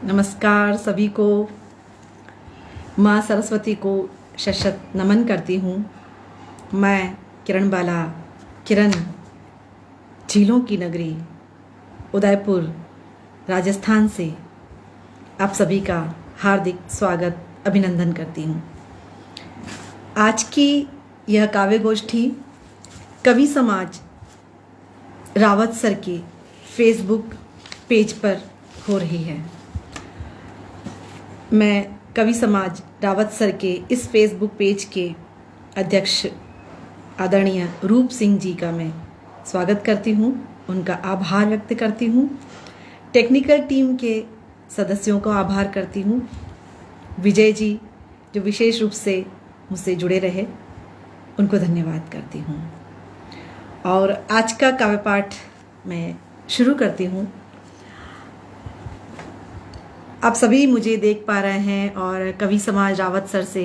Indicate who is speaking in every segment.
Speaker 1: नमस्कार सभी को। माँ सरस्वती को शत नमन करती हूँ। मैं किरण बाला, किरण, झीलों की नगरी उदयपुर, राजस्थान से आप सभी का हार्दिक स्वागत अभिनंदन करती हूँ। आज की यह काव्य गोष्ठी कवि समाज रावत सर के फेसबुक पेज पर हो रही है। मैं कवि समाज रावत सर के इस फेसबुक पेज के अध्यक्ष आदरणीय रूप सिंह जी का मैं स्वागत करती हूँ, उनका आभार व्यक्त करती हूँ। टेक्निकल टीम के सदस्यों का आभार करती हूँ। विजय जी जो विशेष रूप से मुझसे जुड़े रहे, उनको धन्यवाद करती हूँ। और आज का काव्य पाठ मैं शुरू करती हूँ। आप सभी मुझे देख पा रहे हैं और कवि समाज रावत सर से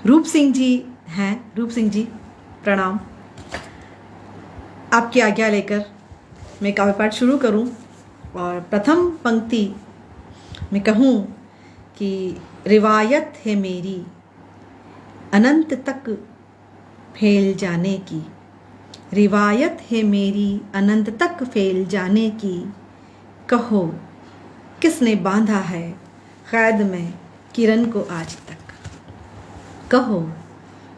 Speaker 1: रूप सिंह जी हैं। रूप सिंह जी प्रणाम। आपकी आज्ञा लेकर मैं काव्य पाठ शुरू करूं और प्रथम पंक्ति में कहूं कि रिवायत है मेरी अनंत तक फैल जाने की, रिवायत है मेरी अनंत तक फैल जाने की, कहो किसने बांधा है कैद में किरण को आज तक, कहो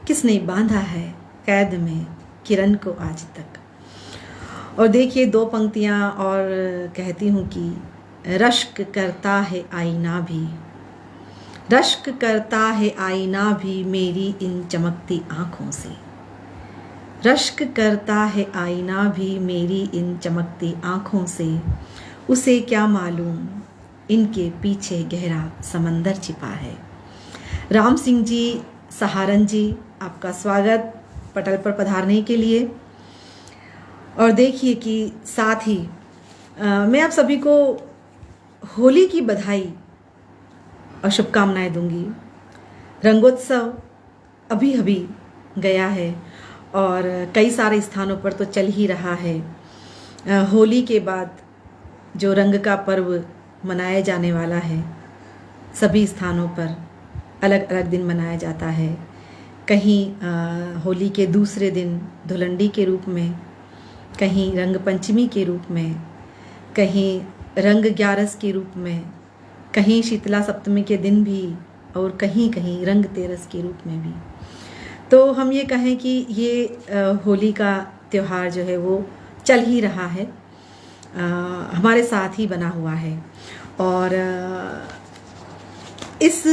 Speaker 1: किसने बांधा है कैद में किरण को आज तक। और देखिए दो पंक्तियां और कहती हूँ कि रश्क करता है आईना भी, रश्क करता है आईना भी मेरी इन चमकती आँखों से, रश्क करता है आईना भी मेरी इन चमकती आँखों से, उसे क्या मालूम इनके पीछे गहरा समंदर छिपा है। राम सिंह जी सहारन जी, आपका स्वागत पटल पर पधारने के लिए। और देखिए कि साथ ही मैं आप सभी को होली की बधाई और शुभकामनाएं दूंगी। रंगोत्सव अभी अभी गया है और कई सारे स्थानों पर तो चल ही रहा है। होली के बाद जो रंग का पर्व मनाया जाने वाला है, सभी स्थानों पर अलग अलग दिन मनाया जाता है। कहीं होली के दूसरे दिन धुलंडी के रूप में, कहीं रंग पंचमी के रूप में, कहीं रंग ग्यारस के रूप में, कहीं शीतला सप्तमी के दिन भी, और कहीं कहीं रंग तेरस के रूप में भी। तो हम ये कहें कि ये होली का त्यौहार जो है वो चल ही रहा है, हमारे साथ ही बना हुआ है। और इस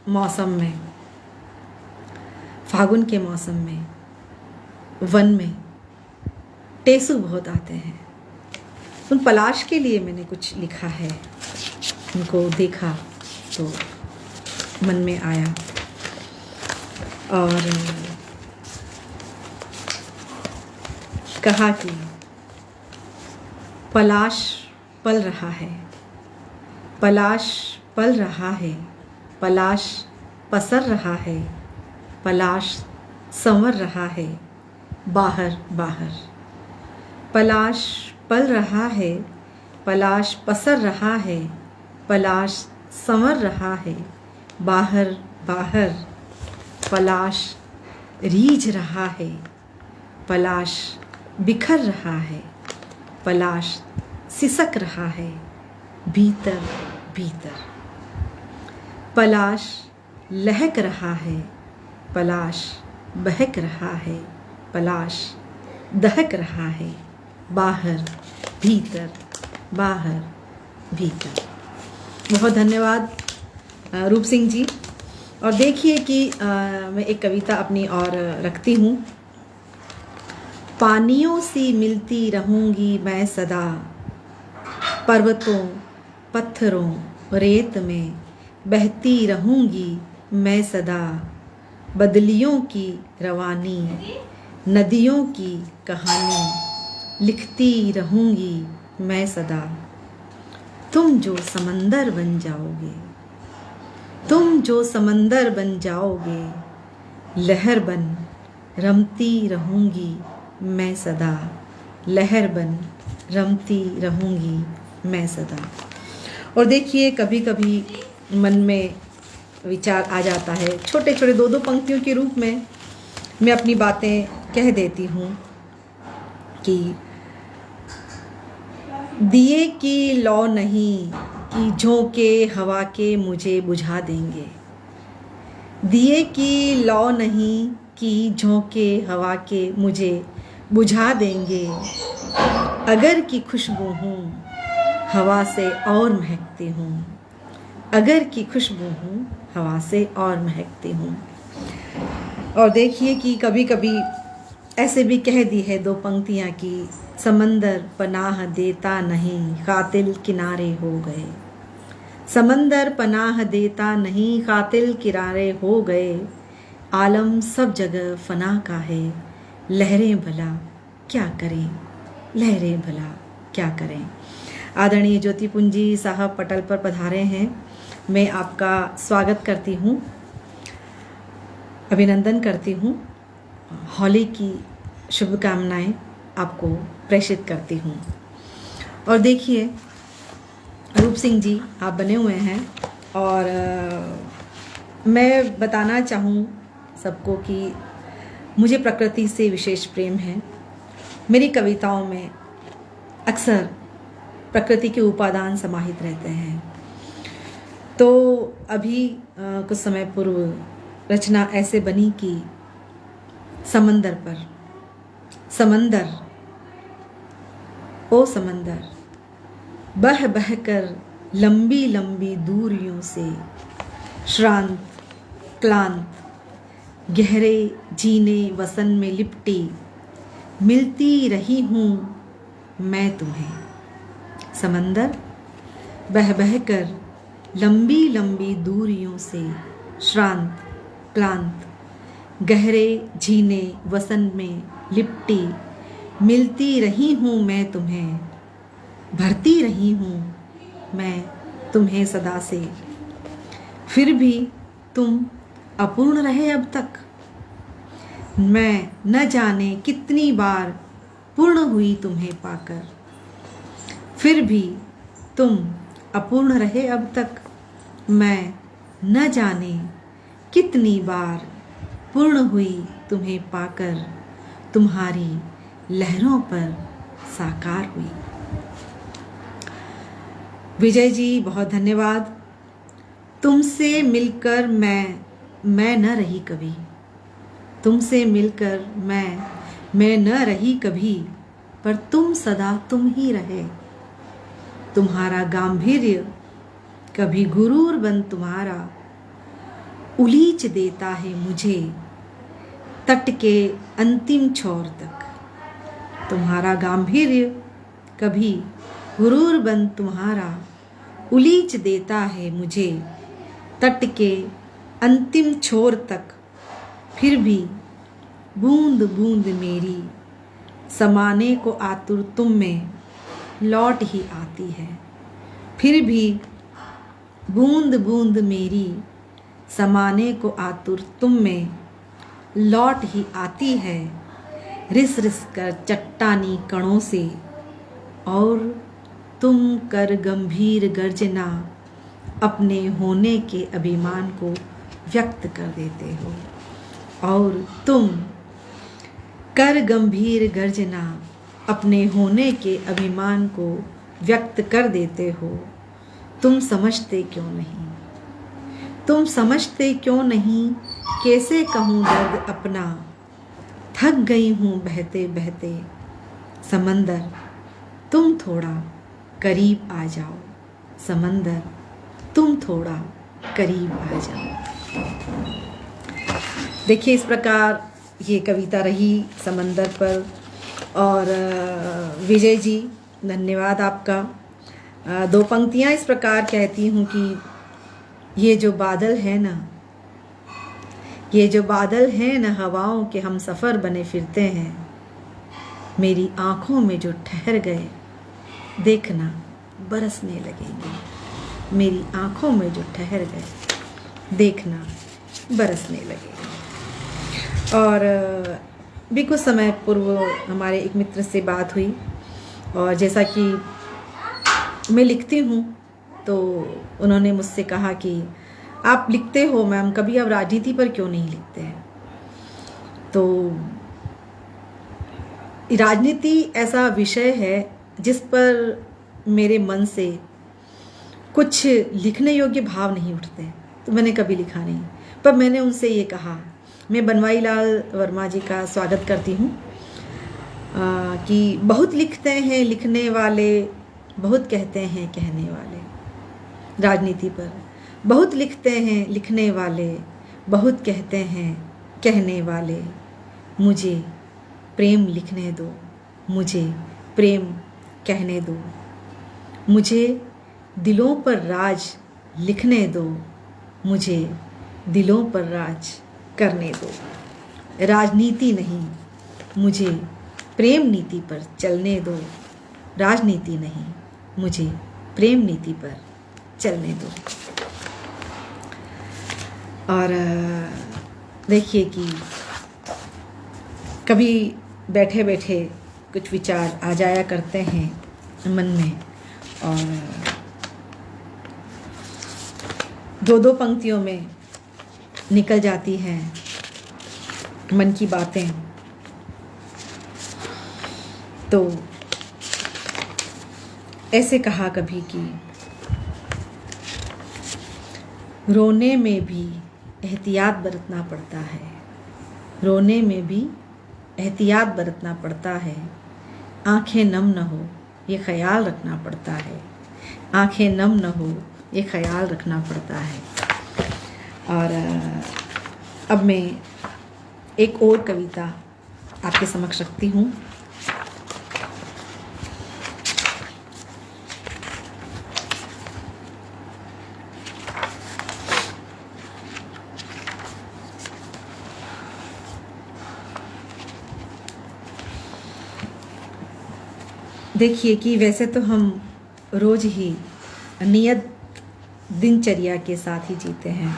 Speaker 1: मौसम में, फागुन के मौसम में, वन में टेसू बहुत आते हैं। उन पलाश के लिए मैंने कुछ लिखा है, उनको देखा तो मन में आया। और कहा कि पलाश पल रहा है, पलाश पल रहा है, पलाश पसर रहा है, पलाश संवर रहा है बाहर बाहर, पलाश पल रहा है, पलाश पसर रहा है, पलाश संवर रहा है बाहर बाहर, पलाश रीझ रहा है, पलाश बिखर रहा है, पलाश सिसक रहा है भीतर भीतर, पलाश लहक रहा है, पलाश बहक रहा है, पलाश दहक रहा है बाहर भीतर बाहर भीतर। बहुत धन्यवाद रूप सिंह जी। और देखिए कि मैं एक कविता अपनी और रखती हूँ। पानियों सी मिलती रहूँगी मैं सदा, पर्वतों पत्थरों रेत में बहती रहूँगी मैं सदा, बदलियों की रवानी नदियों की कहानी लिखती रहूँगी मैं सदा। तुम जो समंदर बन जाओगे, तुम जो समंदर बन जाओगे, लहर बन रमती रहूँगी मैं सदा, लहर बन रमती रहूँगी मैं सदा। और देखिए कभी कभी मन में विचार आ जाता है, छोटे छोटे दो दो पंक्तियों के रूप में मैं अपनी बातें कह देती हूँ कि दिए की लौ नहीं कि झोंके हवा के मुझे बुझा देंगे। दिए की लौ नहीं कि झोंके हवा के मुझे बुझा देंगे। अगर की खुशबू हूँ हवा से और महकती हूँ। अगर की खुशबू हूँ हवा से और महकती हूँ। और देखिए कि कभी कभी ऐसे भी कह दी है दो पंक्तियाँ कि समंदर पनाह देता नहीं कातिल किनारे हो गए। समंदर पनाह देता नहीं कातिल किनारे हो गए। आलम सब जगह फना का है लहरें भला क्या करें। लहरें भला क्या करें। आदरणीय ज्योति पुंजी साहब पटल पर पधारे हैं। मैं आपका स्वागत करती हूँ, अभिनंदन करती हूँ। होली की शुभकामनाएं आपको प्रेषित करती हूँ। और देखिए रूप सिंह जी आप बने हुए हैं और मैं बताना चाहूँ सबको कि मुझे प्रकृति से विशेष प्रेम है। मेरी कविताओं में अक्सर प्रकृति के उपादान समाहित रहते हैं। तो अभी कुछ समय पूर्व रचना ऐसे बनी कि समंदर पर, समंदर ओ समंदर बह बह कर लंबी लंबी दूरियों से श्रांत क्लांत गहरे जीने वसन में लिपटी मिलती रही हूँ मैं तुम्हें। समंदर बह बह कर लंबी लंबी दूरियों से श्रांत क्लांत गहरे झीने वसन में लिपटी मिलती रही हूँ मैं तुम्हें। भरती रही हूँ मैं तुम्हें सदा से। फिर भी तुम अपूर्ण रहे अब तक। मैं न जाने कितनी बार पूर्ण हुई तुम्हें पाकर। फिर भी तुम अपूर्ण रहे अब तक। मैं न जाने कितनी बार पूर्ण हुई तुम्हें पाकर। तुम्हारी लहरों पर साकार हुई। विजय जी बहुत धन्यवाद। तुमसे मिलकर मैं न रही कभी। तुमसे मिलकर मैं न रही कभी। पर तुम सदा तुम ही रहे। तुम्हारा गांभीर्य कभी गुरूर बन तुम्हारा उलीच देता है मुझे तट के अंतिम छोर तक। तुम्हारा गांभीर्य कभी गुरूर बन तुम्हारा उलीच देता है मुझे तट के अंतिम छोर तक। फिर भी बूंद बूंद मेरी समाने को आतुर तुम में लौट ही आती है। फिर भी बूंद बूंद मेरी समाने को आतुर तुम में लौट ही आती है। रिस रिस कर चट्टानी कणों से और तुम कर गंभीर गर्जना अपने होने के अभिमान को व्यक्त कर देते हो। और तुम कर गंभीर गर्जना अपने होने के अभिमान को व्यक्त कर देते हो। तुम समझते क्यों नहीं। तुम समझते क्यों नहीं। कैसे कहूँ दर्द अपना। थक गई हूँ बहते बहते। समंदर तुम थोड़ा करीब आ जाओ। समंदर तुम थोड़ा करीब आ जाओ। देखिए इस प्रकार ये कविता रही समंदर पर। और विजय जी धन्यवाद आपका। दो पंक्तियाँ इस प्रकार कहती हूँ कि ये जो बादल है ना, ये जो बादल हैं न हवाओं के हम सफ़र बने फिरते हैं। मेरी आँखों में जो ठहर गए देखना बरसने लगेंगे। मेरी आँखों में जो ठहर गए देखना बरसने लगेंगे। और भी कुछ समय पूर्व हमारे एक मित्र से बात हुई और जैसा कि मैं लिखती हूँ तो उन्होंने मुझसे कहा कि आप लिखते हो मैम, कभी आप राजनीति पर क्यों नहीं लिखते हैं। तो राजनीति ऐसा विषय है जिस पर मेरे मन से कुछ लिखने योग्य भाव नहीं उठते, तो मैंने कभी लिखा नहीं। पर मैंने उनसे ये कहा, मैं बनवारी लाल वर्मा जी का स्वागत करती हूँ कि बहुत लिखते हैं लिखने वाले, बहुत कहते हैं कहने वाले। राजनीति पर बहुत लिखते हैं लिखने वाले, बहुत कहते हैं कहने वाले। मुझे प्रेम लिखने दो, मुझे प्रेम कहने दो, मुझे दिलों पर राज लिखने दो, मुझे दिलों पर राज करने दो। राजनीति नहीं, मुझे प्रेम नीति पर चलने दो। राजनीति नहीं, मुझे प्रेम नीति पर चलने दो। और देखिए कि कभी बैठे बैठे कुछ विचार आ जाया करते हैं मन में, और दो पंक्तियों में निकल जाती हैं मन की बातें। तो ऐसे कहा कभी कि रोने में भी एहतियात बरतना पड़ता है, रोने में भी एहतियात बरतना पड़ता है। आंखें नम न हो ये ख्याल रखना पड़ता है, आंखें नम न हो ये ख्याल रखना पड़ता है। और अब मैं एक और कविता आपके समक्ष रखती हूँ। देखिए कि वैसे तो हम रोज़ ही नियत दिनचर्या के साथ ही जीते हैं,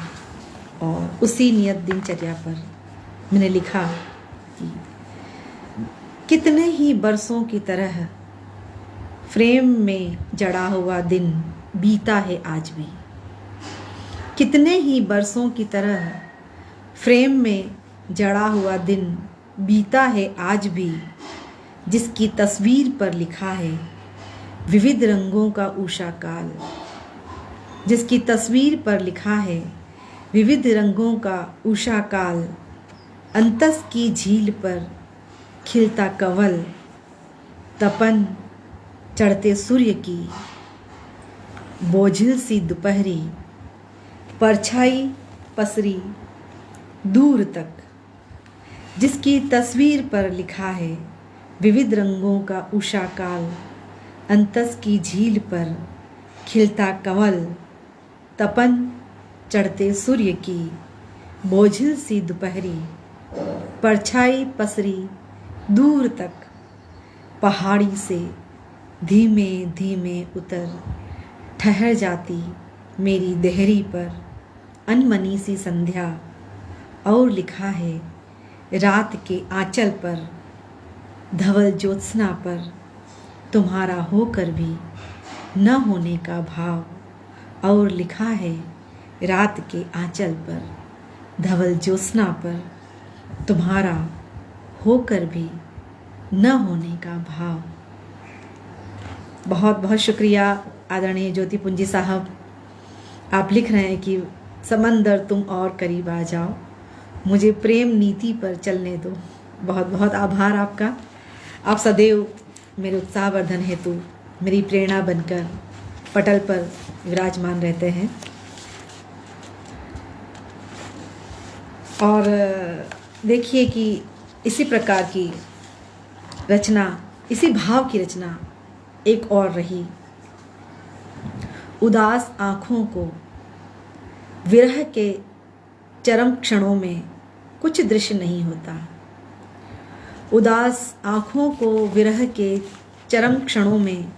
Speaker 1: और उसी नियत दिनचर्या पर मैंने लिखा कि कितने ही बरसों की तरह फ्रेम में जड़ा हुआ दिन बीता है आज भी। कितने ही बरसों की तरह फ्रेम में जड़ा हुआ दिन बीता है आज भी, जिसकी तस्वीर पर लिखा है विविध रंगों का उषा काल। जिसकी तस्वीर पर लिखा है विविध रंगों का उषा काल। अंतस की झील पर खिलता कंवल, तपन चढ़ते सूर्य की बोझिल सी दोपहरी। परछाई पसरी दूर तक। जिसकी तस्वीर पर लिखा है विविध रंगों का उषा काल। अंतस की झील पर खिलता कंवल, तपन चढ़ते सूर्य की बोझिल सी दोपहरी। परछाई पसरी दूर तक। पहाड़ी से धीमे धीमे उतर ठहर जाती मेरी देहरी पर अनमनी सी संध्या। और लिखा है रात के आंचल पर धवल ज्योत्सना पर तुम्हारा होकर भी न होने का भाव। और लिखा है रात के आंचल पर धवल ज्योत्सना पर तुम्हारा होकर भी न होने का भाव। बहुत बहुत शुक्रिया आदरणीय ज्योति पुंजी साहब। आप लिख रहे हैं कि समंदर तुम और करीब आ जाओ, मुझे प्रेम नीति पर चलने दो। बहुत बहुत आभार आपका। आप सदैव मेरे उत्साहवर्धन हेतु मेरी प्रेरणा बनकर पटल पर विराजमान रहते हैं। और देखिए कि इसी प्रकार की रचना, इसी भाव की रचना एक और रही। उदास आँखों को विरह के चरम क्षणों में कुछ दृश्य नहीं होता। उदास आँखों को विरह के चरम क्षणों में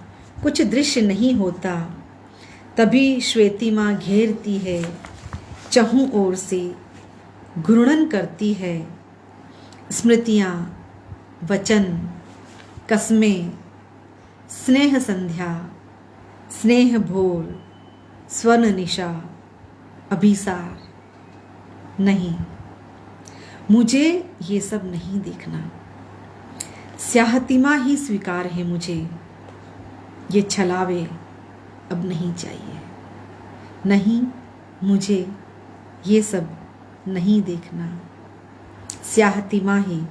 Speaker 1: कुछ दृश्य नहीं होता। तभी श्वेतिमा घेरती है चहुं ओर से, घूर्णन करती है स्मृतियाँ, वचन, कस्में, स्नेह संध्या, स्नेह भोर, स्वर्ण निशा अभिसार, नहीं, मुझे ये सब नहीं देखना। स्याहतिमा ही स्वीकार है मुझे, ये छलावे अब नहीं चाहिए। नहीं, मुझे ये सब नहीं देखना। स्याहतिमा ही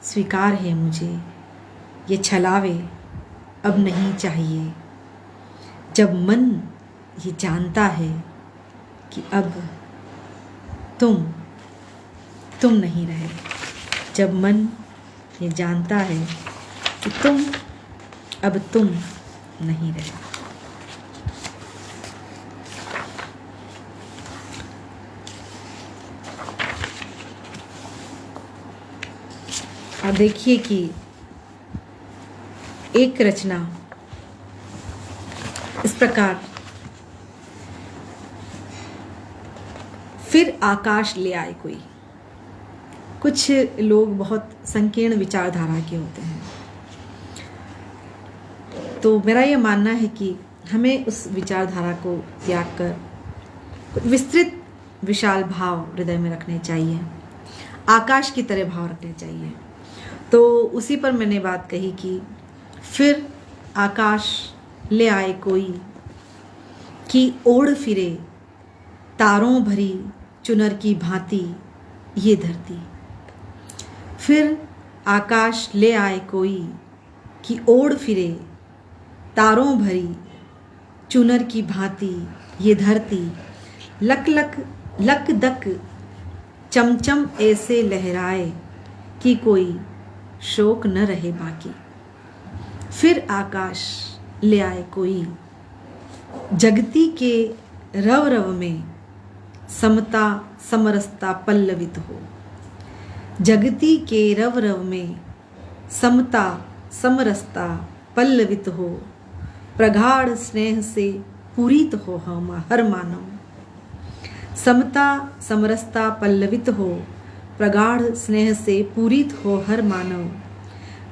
Speaker 1: स्वीकार है मुझे, ये छलावे अब नहीं चाहिए। जब मन ये जानता है कि अब तुम नहीं रहे, जब मन ये जानता है कि तुम नहीं रहे। और देखिए कि एक रचना इस प्रकार, फिर आकाश ले आए कोई। कुछ लोग बहुत संकीर्ण विचारधारा के होते हैं, तो मेरा यह मानना है कि हमें उस विचारधारा को त्याग कर विस्तृत विशाल भाव हृदय में रखने चाहिए, आकाश की तरह भाव रखने चाहिए। तो उसी पर मैंने बात कही कि फिर आकाश ले आए कोई, कि ओढ़ फिरे तारों भरी चुनर की भांति ये धरती। फिर आकाश ले आए कोई, कि ओढ़ फिरे तारों भरी चुनर की भांति ये धरती। लक लक लक दक चमचम ऐसे लहराए, कि कोई शोक न रहे बाकी। फिर आकाश ले आए कोई, जगती के रव रव में समता समरसता पल्लवित हो। जगती के रव रव में समता समरसता पल्लवित हो। प्रगाढ़ स्नेह से पूरित हो हर मानव। समता समरसता पल्लवित हो, प्रगाढ़ स्नेह से पूरित हो हर मानव।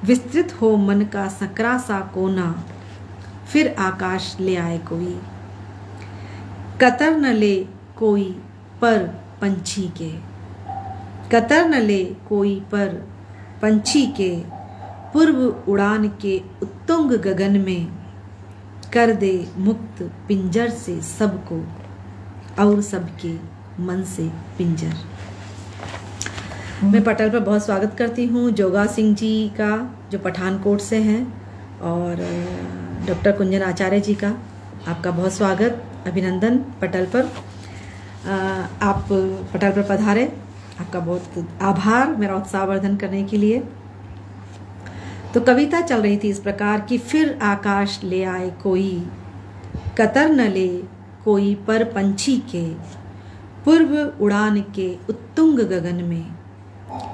Speaker 1: विस्तृत हो मन का सकरा सा कोना, फिर आकाश ले आए कोई। कतर न ले कोई पर पंछी के, कतर न ले कोई पर पंछी के। पूर्व उड़ान के उत्तुंग गगन में, कर दे मुक्त पिंजर से सबको, और सबके मन से पिंजर। मैं पटल पर बहुत स्वागत करती हूँ जोगा सिंह जी का, जो पठानकोट से हैं, और डॉक्टर कुंजन आचार्य जी का। आपका बहुत स्वागत, अभिनंदन पटल पर। आप पटल पर पधारे, आपका बहुत आभार मेरा उत्साहवर्धन करने के लिए। तो कविता चल रही थी इस प्रकार कि फिर आकाश ले आए कोई, कतर न ले कोई पर पंछी के। पूर्व उड़ान के उत्तुंग गगन में,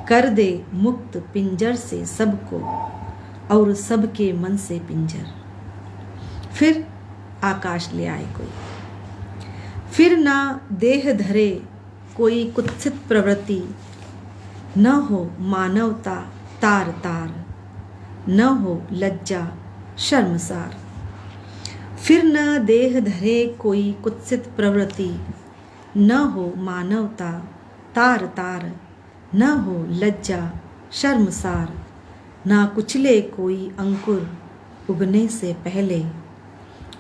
Speaker 1: कर दे मुक्त पिंजर से सबको, और सबके मन से पिंजर। फिर आकाश ले आए कोई। फिर ना देह धरे कोई कुत्सित प्रवृत्ति, न हो मानवता तार तार, न हो लज्जा शर्मसार। फिर न देह धरे कोई कुत्सित प्रवृत्ति, न हो मानवता तार तार, न हो लज्जा शर्मसार। ना कुचले कोई अंकुर उगने से पहले,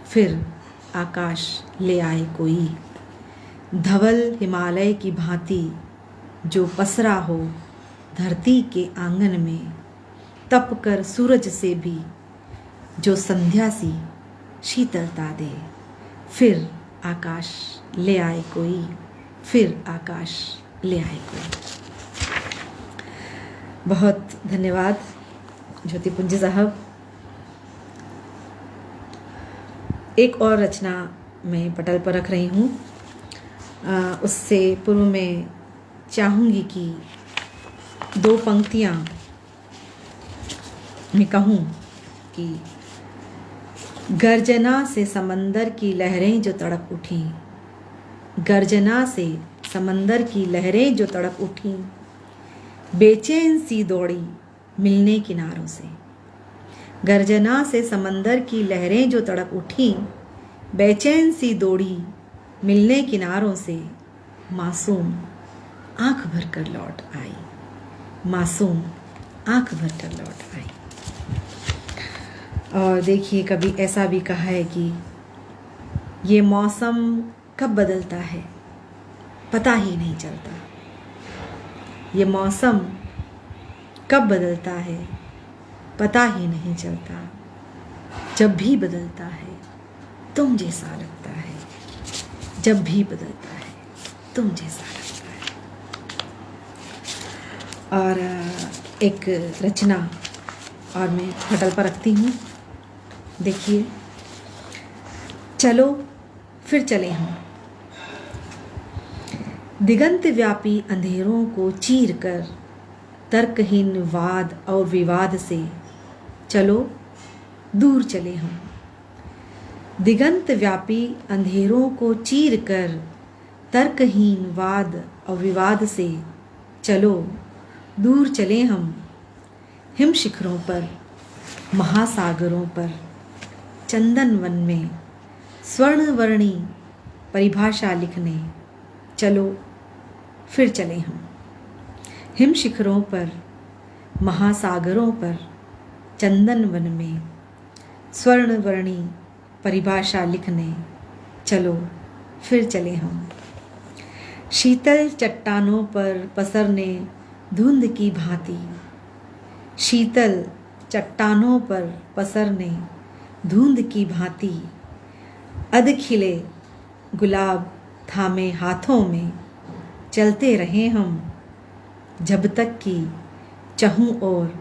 Speaker 1: फिर आकाश ले आए कोई। धवल हिमालय की भांति जो पसरा हो धरती के आंगन में, तप कर सूरज से भी जो संध्या सी शीतलता दे। फिर आकाश ले आए कोई, फिर आकाश ले आए कोई। बहुत धन्यवाद ज्योति पुंजी साहब। एक और रचना मैं पटल पर रख रही हूँ। उससे पूर्व में चाहूँगी कि दो पंक्तियाँ मैं कहूँ कि गर्जना से समंदर की लहरें जो तड़प उठी, गर्जना से समंदर की लहरें जो तड़प उठी, बेचैन सी दौड़ी मिलने किनारों से। गर्जना से समंदर की लहरें जो तड़प उठी, बेचैन सी दौड़ी मिलने किनारों से मासूम आंख भर कर लौट आई, मासूम आंख भर कर लौट आई। और देखिए, कभी ऐसा भी कहा है कि ये मौसम कब बदलता है पता ही नहीं चलता, ये मौसम कब बदलता है पता ही नहीं चलता, जब भी बदलता है तुम जैसा लगता है, जब भी बदलता है तुम जैसा लगता है। और एक रचना और मैं पटल पर रखती हूँ। देखिए, चलो फिर चले हम, दिगंत व्यापी अंधेरों को चीर कर, तर्कहीन वाद और विवाद से चलो दूर चले हम। दिगंत व्यापी अंधेरों को चीर कर, तर्कहीन वाद और विवाद से चलो दूर चले हम। हिम शिखरों पर, महासागरों पर, चंदन वन में स्वर्णवर्णी परिभाषा लिखने चलो फिर चले हम। हिम शिखरों पर, महासागरों पर, चंदन वन में स्वर्णवर्णी परिभाषा लिखने चलो फिर चले हम। शीतल चट्टानों पर पसरने धुंध की भांति, शीतल चट्टानों पर पसरने धुंध की भांति, अध खिले गुलाब थामे हाथों में चलते रहे हम, जब तक कि चहूं और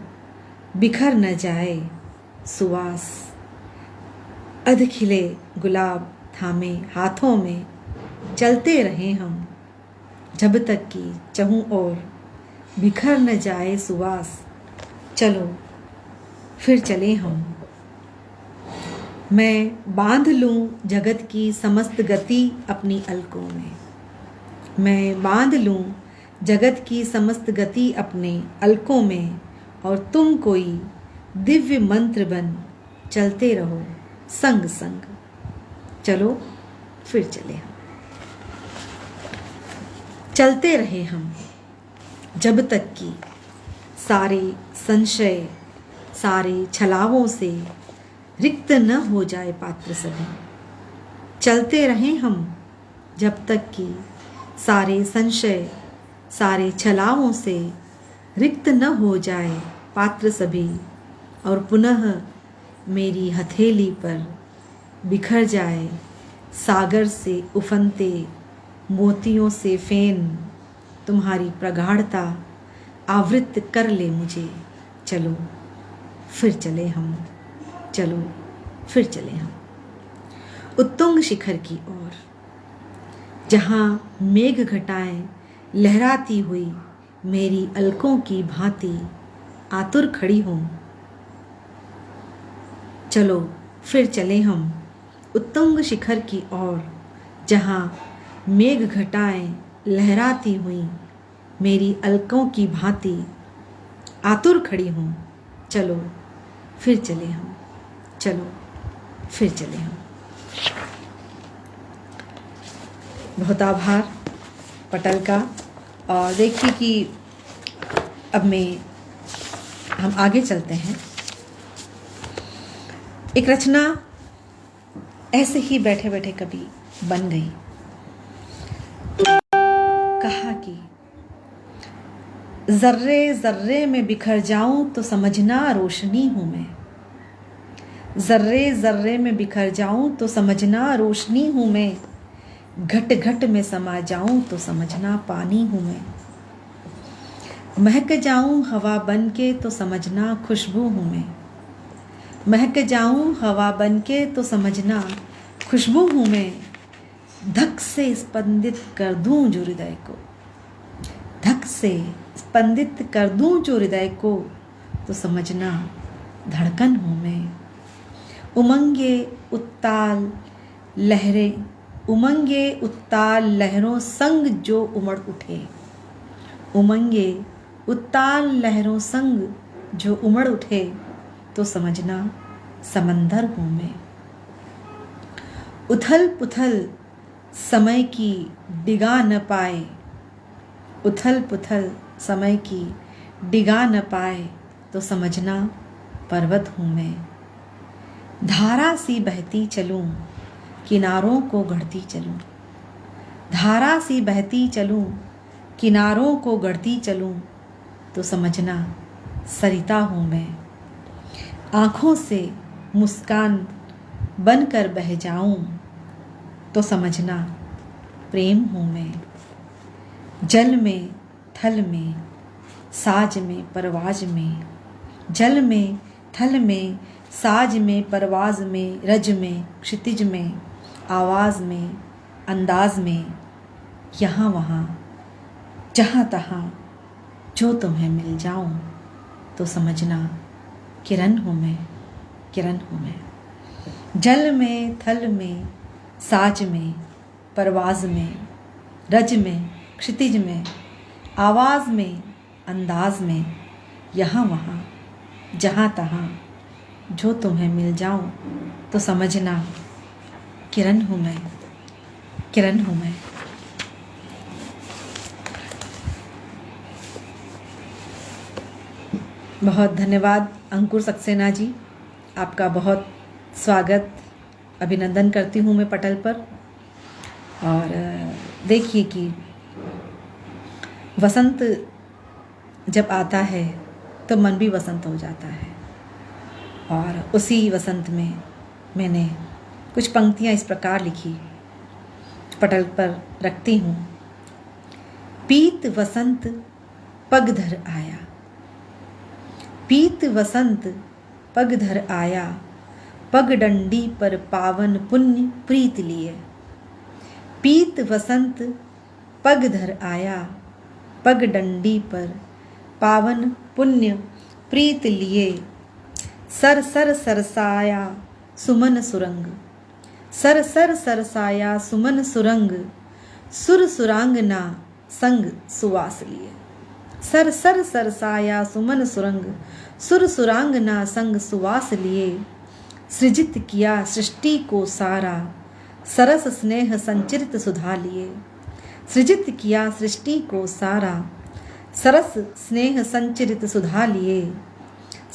Speaker 1: बिखर न जाए सुवास। अध खिले गुलाब थामे हाथों में चलते रहे हम, जब तक कि चहूं और बिखर न जाए सुवास। चलो फिर चले हम। मैं बांध लूं जगत की समस्त गति अपनी अलकों में, मैं बांध लूं जगत की समस्त गति अपने अलकों में, और तुम कोई दिव्य मंत्र बन चलते रहो संग संग। चलो फिर चले हम। चलते रहे हम जब तक कि सारे संशय, सारे छलावों से रिक्त न हो जाए पात्र सभी। चलते रहें हम जब तक कि सारे संशय, सारे छलावों से रिक्त न हो जाए पात्र सभी, और पुनः मेरी हथेली पर बिखर जाए सागर से उफनते मोतियों से फेन। तुम्हारी प्रगाढ़ता आवृत कर ले मुझे। चलो फिर चले हम, चलो फिर चले हम। उत्तुंग शिखर की ओर, जहाँ मेघ घटाएं लहराती हुई मेरी अलकों की भांति आतुर खड़ी हों। चलो फिर चले हम उत्तुंग शिखर की ओर, जहाँ मेघ घटाएं लहराती हुई मेरी अलकों की भांति आतुर खड़ी हों। चलो फिर चले हम, चलो फिर चले हम। बहुत आभार पटल का। और देखिए कि अब हम आगे चलते हैं। एक रचना ऐसे ही बैठे बैठे कभी बन गई। कहा कि जर्रे जर्रे में बिखर जाऊं तो समझना रोशनी हूं मैं, जर्रे जर्रे में बिखर जाऊं तो समझना रोशनी हूं मैं, घट घट में समा जाऊं तो समझना पानी हूं मैं, महक जाऊं हवा बन के तो समझना खुशबू हूं मैं, महक जाऊं हवा बन के तो समझना खुशबू हूं मैं, धक से स्पंदित कर दूं जो हृदय को, धक से स्पंदित कर दूं जो हृदय को, तो समझना धड़कन हूं मैं। उमंगे उत्ताल लहरें, उमंगे उत्ताल लहरों संग जो उमड़ उठे, उमंगे उत्ताल लहरों संग जो उमड़ उठे, तो समझना समंदर हूं मैं। उथल पुथल समय की डिगा न पाए, उथल पुथल समय की डिगा न पाए, तो समझना पर्वत हूँ मैं। धारा सी बहती चलूँ, किनारों को गढ़ती चलूँ, धारा सी बहती चलूँ, किनारों को गढ़ती चलूँ, तो समझना सरिता हूँ मैं। आँखों से मुस्कान बनकर बह जाऊँ, तो समझना प्रेम हूँ मैं। जल में थल में साज में परवाज में, जल में थल में साज में परवाज में, रज में क्षितिज में आवाज़ में अंदाज में, यहाँ वहाँ जहाँ तहाँ जो तुम्हें मिल जाऊँ, तो समझना किरण हूँ मैं, किरण हूँ मैं। जल में थल में साज में परवाज में, रज में क्षितिज में आवाज़ में अंदाज में, यहाँ वहाँ जहाँ तहाँ जो तुम्हें मिल जाऊँ, तो समझना किरण हूँ मैं, किरण हूँ मैं। बहुत धन्यवाद अंकुर सक्सेना जी, आपका बहुत स्वागत अभिनंदन करती हूँ मैं पटल पर। और देखिए कि वसंत जब आता है तो मन भी वसंत हो जाता है, और उसी वसंत में मैंने कुछ पंक्तियाँ इस प्रकार लिखी, पटल पर रखती हूँ। पीत वसंत पगधर आया, पीत वसंत पगधर आया, पगडंडी पर पावन पुण्य प्रीत लिए। पीत वसंत पगधर आया, पगडंडी पर पावन पुण्य प्रीत लिए। सर सर सरसाया सुमन सुरंग, सर सर सरसाया सुमन सुरंग, सुर सुरांगना संग सुवास लिए। सर सर सरसाया सुमन सुरंग, सुर सुरांगना संग सुवास लिए। सृजित किया सृष्टि को सारा, सरस स्नेह संचरित सुधा लिए। सृजित किया सृष्टि को सारा, सरस स्नेह संचरित सुधा लिए।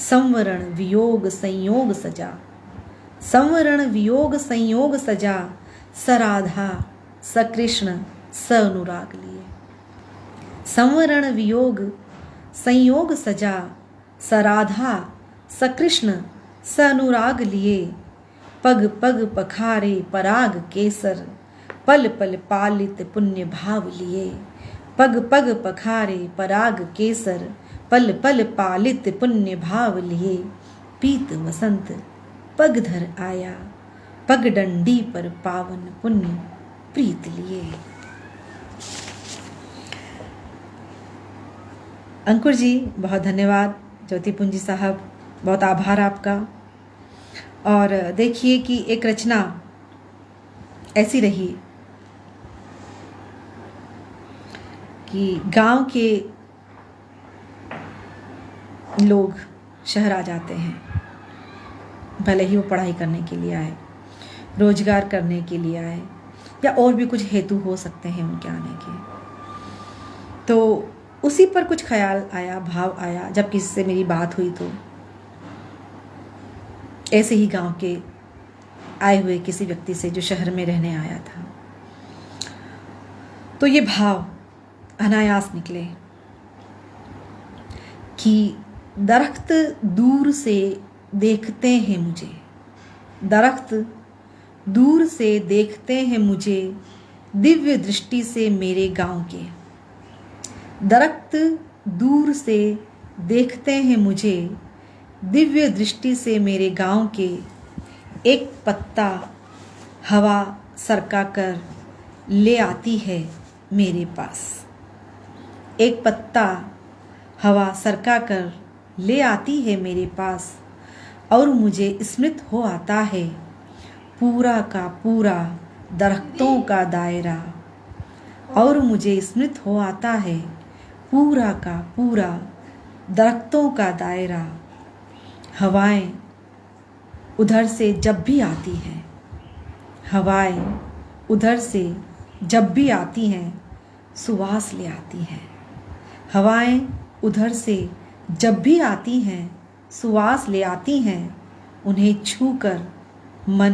Speaker 1: संवरण वियोग संयोग सजा, संवरण वियोग संयोग सजा, सराधा सकृष्ण सनुराग लिए। संवरण वियोग संयोग सजा, सराधा सकृष्ण सनुराग लिए। पग पग पखारे पराग केसर, पल पल पालित पुण्य भाव लिए। पग पग पखारे पराग केसर, पल पल पालित पुण्य भाव लिए। पीत वसंत पगधर आया, पगडंडी पर पावन पुण्य प्रीत लिए। अंकुर जी बहुत धन्यवाद, ज्योति पुंजी साहब बहुत आभार आपका। और देखिए कि एक रचना ऐसी रही कि गांव के लोग शहर आ जाते हैं, भले ही वो पढ़ाई करने के लिए आए, रोजगार करने के लिए आए, या और भी कुछ हेतु हो सकते हैं उनके आने के। तो उसी पर कुछ ख्याल आया, भाव आया जब किसी से मेरी बात हुई, तो ऐसे ही गांव के आए हुए किसी व्यक्ति से जो शहर में रहने आया था, तो ये भाव अनायास निकले कि दरख्त दूर से देखते हैं मुझे, दरख्त दूर से देखते हैं मुझे, दिव्य दृष्टि से मेरे गांव के। दरख्त दूर से देखते हैं मुझे, दिव्य दृष्टि से मेरे गांव के। एक पत्ता हवा सरका कर ले आती है मेरे पास, एक पत्ता हवा सरका कर ले आती है मेरे पास, और मुझे स्मृत हो आता है पूरा का पूरा दरख्तों का दायरा, और मुझे स्मृत हो आता है पूरा का पूरा दरख्तों का दायरा। हवाएं उधर से जब भी आती हैं, हवाएं उधर से जब भी आती हैं सुवास ले आती हैं। हवाएं उधर से जब भी आती हैं सुवास ले आती हैं। उन्हें छूकर मन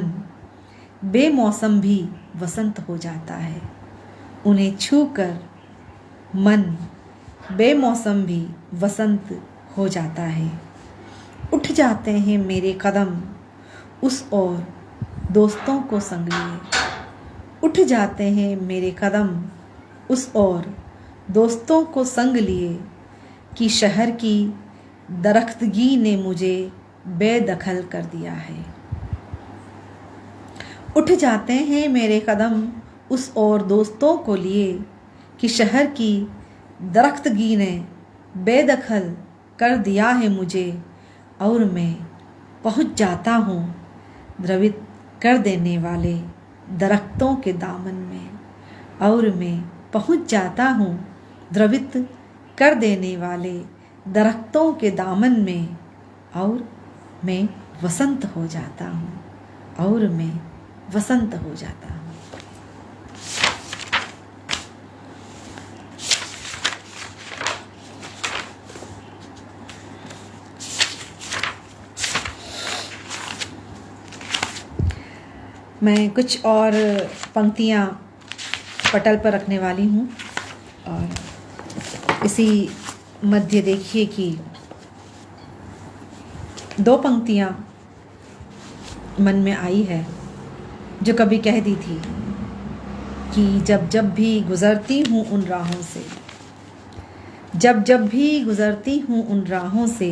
Speaker 1: बेमौसम भी वसंत हो जाता है। उन्हें छूकर मन बेमौसम भी वसंत हो जाता है। उठ जाते हैं मेरे कदम उस ओर दोस्तों को संग लिए। उठ जाते हैं मेरे कदम उस ओर दोस्तों को संग लिए कि शहर की दरख्तगी ने मुझे बेदखल कर दिया है। उठ जाते हैं मेरे कदम उस ओर दोस्तों को लिए कि शहर की दरख्तगी ने बेदखल कर दिया है मुझे, और मैं पहुंच जाता हूँ द्रवित कर देने वाले दरख्तों के दामन में। और मैं पहुंच जाता हूँ द्रवित कर देने वाले दरख्तों के दामन में। और मैं वसंत हो जाता हूँ, और मैं वसंत हो जाता हूँ। मैं कुछ और पंक्तियाँ पटल पर रखने वाली हूँ, और इसी मध्य देखिए कि दो पंक्तियाँ मन में आई है जो कभी कह दी थी कि जब जब भी गुज़रती हूँ उन राहों से, जब जब भी गुज़रती हूँ उन राहों से,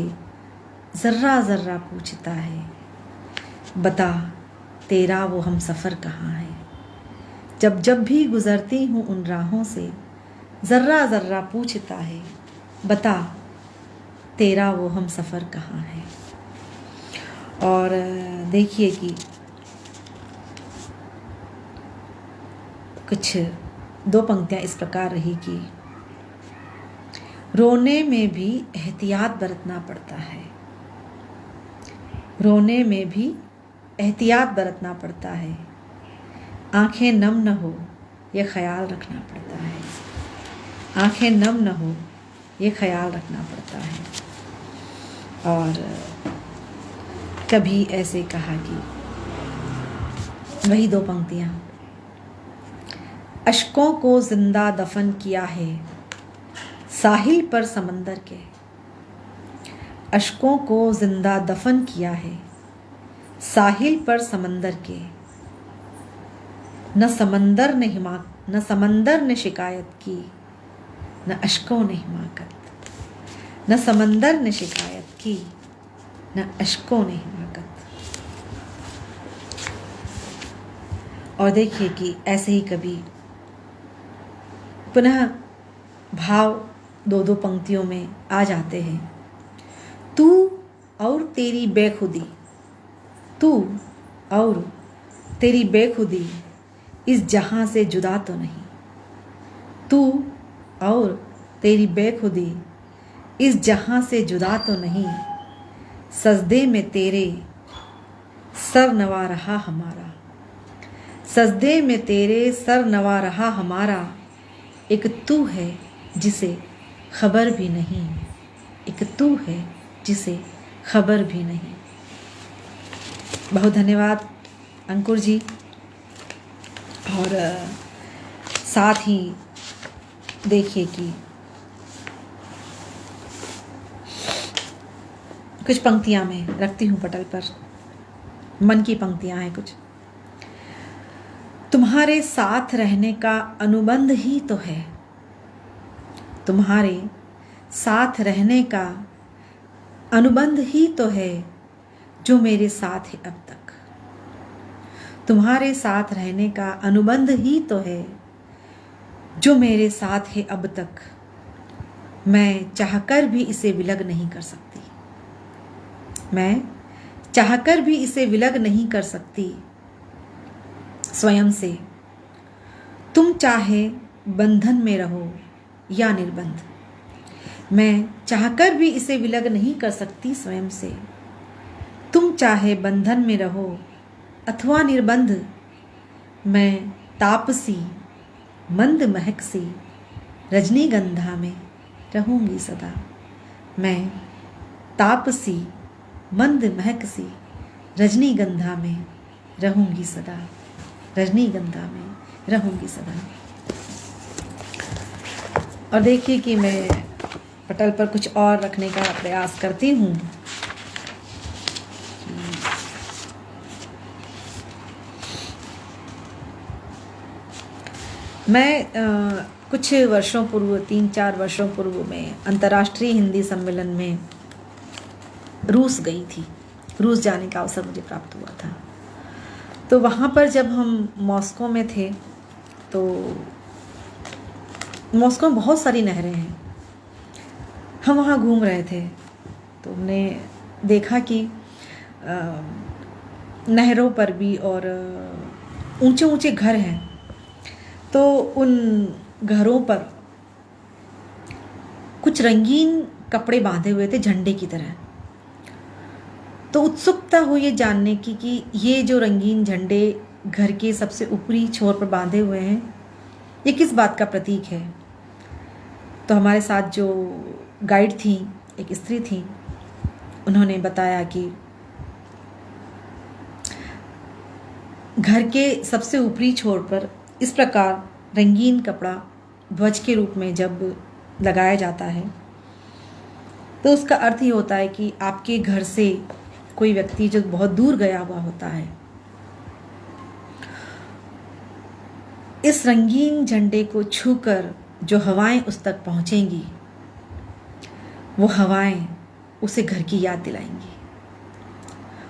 Speaker 1: ज़र्रा ज़र्रा पूछता है बता तेरा वो हम सफ़र कहाँ है। जब जब भी गुज़रती हूँ उन राहों से, ज़र्रा ज़र्रा पूछता है बता तेरा वो हम सफ़र कहाँ है। और देखिए कि कुछ दो पंक्तियाँ इस प्रकार रही कि रोने में भी एहतियात बरतना पड़ता है। रोने में भी एहतियात बरतना पड़ता है। आंखें नम न हो ये ख्याल रखना पड़ता है। आंखें नम न हो ये ख्याल रखना पड़ता है। और कभी ऐसे कहा कि वही दो पंक्तियाँ, अश्कों को जिंदा दफन किया है साहिल पर समंदर के। अश्कों को जिंदा दफन किया है साहिल पर समंदर के। न समंदर ने शिकायत की, न अश्कों ने हिमाकत। न समंदर ने शिकायत की, न अश्कों ने हिमाकत। और देखिए कि ऐसे ही कभी पुनः भाव दो दो पंक्तियों में आ जाते हैं। तू और तेरी बेखुदी, तू और तेरी बेखुदी इस जहां से जुदा तो नहीं। तू और तेरी बेखुदी इस जहां से जुदा तो नहीं। सजदे में तेरे सर नवा रहा हमारा। सजदे में तेरे सर नवा रहा हमारा। एक तू है जिसे खबर भी नहीं। एक तू है जिसे खबर भी नहीं। बहुत धन्यवाद अंकुर जी। और साथ ही देखिए कि कुछ पंक्तियां मैं रखती हूँ पटल पर, मन की पंक्तियां हैं कुछ। तुम्हारे साथ रहने का अनुबंध ही तो है। तुम्हारे साथ रहने का अनुबंध ही तो है जो मेरे साथ है अब तक। तुम्हारे साथ रहने का अनुबंध ही तो है जो मेरे साथ है अब तक। मैं चाहकर भी इसे विलग नहीं कर सकती। मैं चाहकर भी इसे विलग नहीं कर सकती स्वयं से। तुम चाहे बंधन में रहो या निर्बंध, मैं चाहकर भी इसे विलग नहीं कर सकती स्वयं से। तुम चाहे बंधन में रहो अथवा निर्बंध, मैं तापसी मंद महक सी रजनीगंधा में रहूंगी सदा। मैं तापसी मंद महक सी रजनीगंधा में रहूंगी सदा, रजनीगंधा में रहूंगी सदा। और देखिए कि मैं पटल पर कुछ और रखने का प्रयास करती हूँ। मैं कुछ वर्षों पूर्व, 3-4 वर्षों पूर्व में अंतर्राष्ट्रीय हिंदी सम्मेलन में रूस गई थी। रूस जाने का अवसर मुझे प्राप्त हुआ था। तो वहाँ पर जब हम मॉस्को में थे, तो मॉस्को में बहुत सारी नहरें हैं। हम वहाँ घूम रहे थे तो हमने देखा कि नहरों पर भी और ऊंचे ऊंचे घर हैं। तो उन घरों पर कुछ रंगीन कपड़े बांधे हुए थे झंडे की तरह। तो उत्सुकता हुई ये जानने की कि ये जो रंगीन झंडे घर के सबसे ऊपरी छोर पर बांधे हुए हैं, ये किस बात का प्रतीक है। तो हमारे साथ जो गाइड थी, एक स्त्री थी, उन्होंने बताया कि घर के सबसे ऊपरी छोर पर इस प्रकार रंगीन कपड़ा ध्वज के रूप में जब लगाया जाता है तो उसका अर्थ ये होता है कि आपके घर से कोई व्यक्ति जो बहुत दूर गया हुआ होता है, इस रंगीन झंडे को छूकर जो हवाएं उस तक पहुंचेंगी, वो हवाएं उसे घर की याद दिलाएंगी,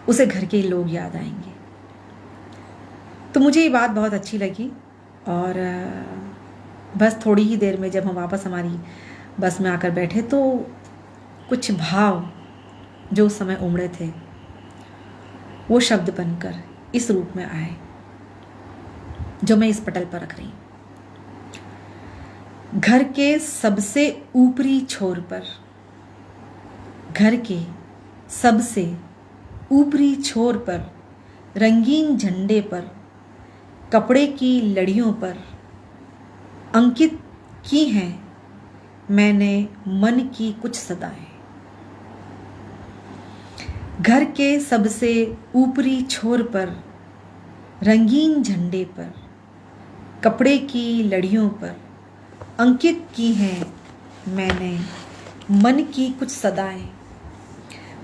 Speaker 1: उसे घर के लोग याद आएंगे। तो मुझे ये बात बहुत अच्छी लगी और बस थोड़ी ही देर में जब हम वापस हमारी बस में आकर बैठे तो कुछ भाव जो उस समय उमड़े थे वो शब्द बनकर इस रूप में आए जो मैं इस पटल पर रख रही हूँ। घर के सबसे ऊपरी छोर पर, घर के सबसे ऊपरी छोर पर रंगीन झंडे पर कपड़े की लड़ियों पर अंकित की हैं मैंने मन की कुछ सदाएं। घर के सबसे ऊपरी छोर पर रंगीन झंडे पर कपड़े की लड़ियों पर अंकित की हैं मैंने मन की कुछ सदाएं।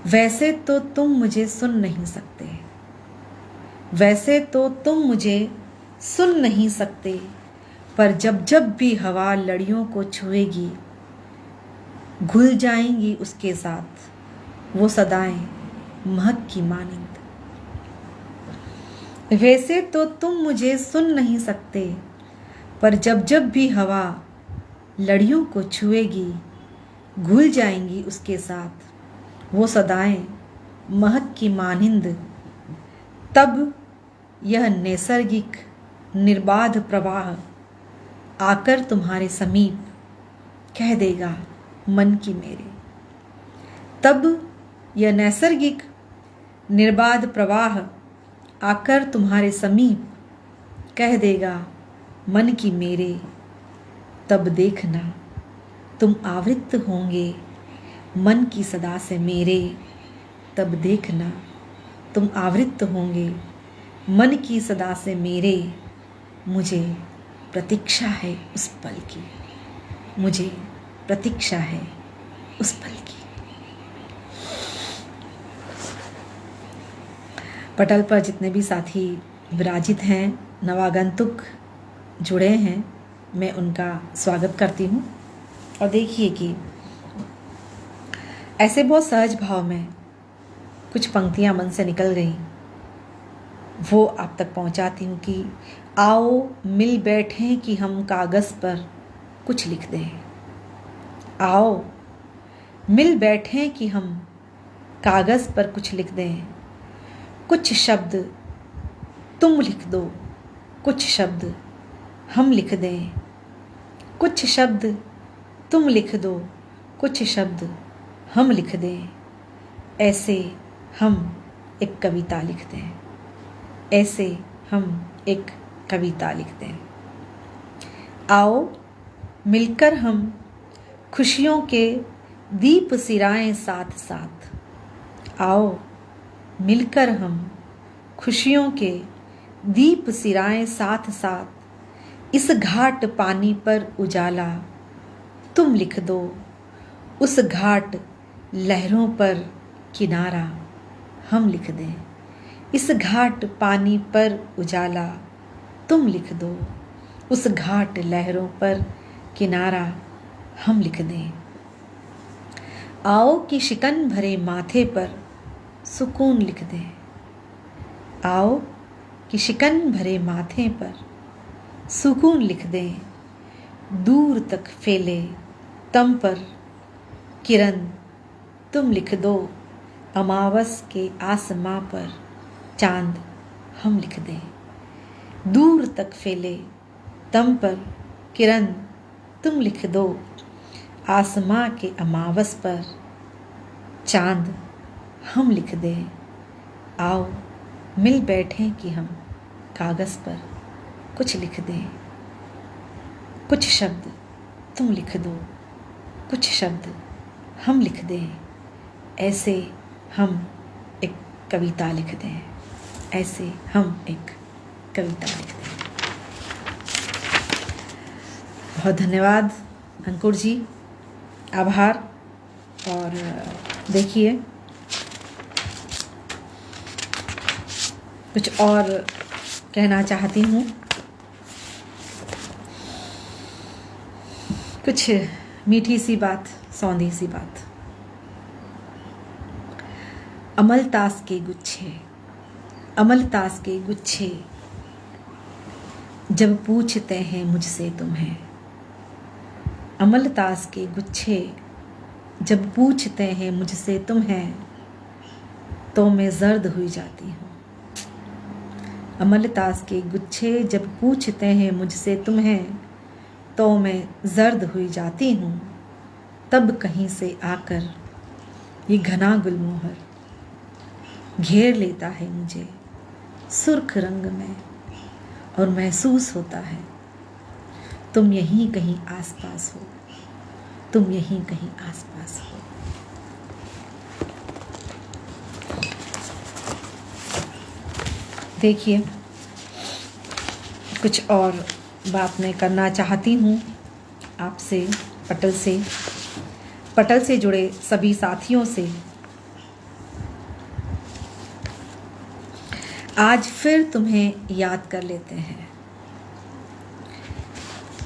Speaker 1: वैसे तो तुम मुझे सुन नहीं सकते, वैसे तो तुम मुझे सुन नहीं सकते, पर जब जब भी हवा लड़ियों को छुएगी घुल जाएंगी उसके साथ वो सदाएं महक की मानिंद। वैसे तो तुम मुझे सुन नहीं सकते, पर जब जब भी हवा लड़ियों को छुएगी घुल जाएंगी उसके साथ वो सदाएं महक की मानिंद। तब यह नैसर्गिक निर्बाध प्रवाह आकर तुम्हारे समीप कह देगा मन की मेरे। तब यह नैसर्गिक निर्बाध प्रवाह आकर तुम्हारे समीप कह देगा मन की मेरे। तब देखना तुम आवृत्त होंगे मन की सदा से मेरे। तब देखना तुम आवृत्त होंगे मन की सदा से मेरे। मुझे प्रतीक्षा है उस पल की, मुझे प्रतीक्षा है उस पल की। पटल पर जितने भी साथी विराजित हैं, नवागंतुक जुड़े हैं, मैं उनका स्वागत करती हूँ। और देखिए कि ऐसे बहुत सहज भाव में कुछ पंक्तियाँ मन से निकल गई, वो आप तक पहुँचाती हूँ कि आओ मिल बैठें कि हम कागज़ पर कुछ लिख दें। आओ मिल बैठें कि हम कागज़ पर कुछ लिख दें। कुछ शब्द तुम लिख दो, कुछ शब्द हम लिख दें। कुछ शब्द तुम लिख दो, कुछ शब्द हम लिख दें। ऐसे हम एक कविता लिख दें, ऐसे हम एक कविता लिख दें। आओ मिलकर हम खुशियों के दीप सिराएं साथ साथ। आओ मिलकर हम खुशियों के दीप सिराएं साथ साथ। इस घाट पानी पर उजाला तुम लिख दो, उस घाट लहरों पर किनारा हम लिख दें। इस घाट पानी पर उजाला तुम लिख दो, उस घाट लहरों पर किनारा हम लिख दें। आओ कि शिकन भरे माथे पर सुकून लिख दें। आओ कि शिकन भरे माथे पर सुकून लिख दें। दूर तक फैले तम पर किरण तुम लिख दो, अमावस के आसमां पर चांद हम लिख दें। दूर तक फैले तम पर किरण तुम लिख दो, आसमां के अमावस पर चांद हम लिख दें। आओ मिल बैठें कि हम कागज़ पर कुछ लिख दें। कुछ शब्द तुम लिख दो, कुछ शब्द हम लिख दें। ऐसे हम एक कविता लिख दें, ऐसे हम एक कविता लिख दें। बहुत धन्यवाद अंकुर जी, आभार। और देखिए कुछ और कहना चाहती हूँ, कुछ मीठी सी बात, सौंधी सी बात। अमलतास के गुच्छे, अमलतास के गुच्छे जब पूछते हैं मुझसे तुम्हें। अमलतास के गुच्छे जब पूछते हैं मुझसे तुम्हें, तो मैं जर्द हुई जाती हूँ। अमलतास के गुच्छे जब पूछते हैं मुझसे तुम्हें, तो मैं जर्द हुई जाती हूँ। तब कहीं से आकर ये घना गुलमोहर घेर लेता है मुझे सुर्ख रंग में, और महसूस होता है तुम यहीं कहीं आसपास हो, तुम यहीं कहीं आसपास हो। देखिए कुछ और बात मैं करना चाहती हूँ आपसे, पटल से जुड़े सभी साथियों से। आज फिर तुम्हें याद कर लेते हैं,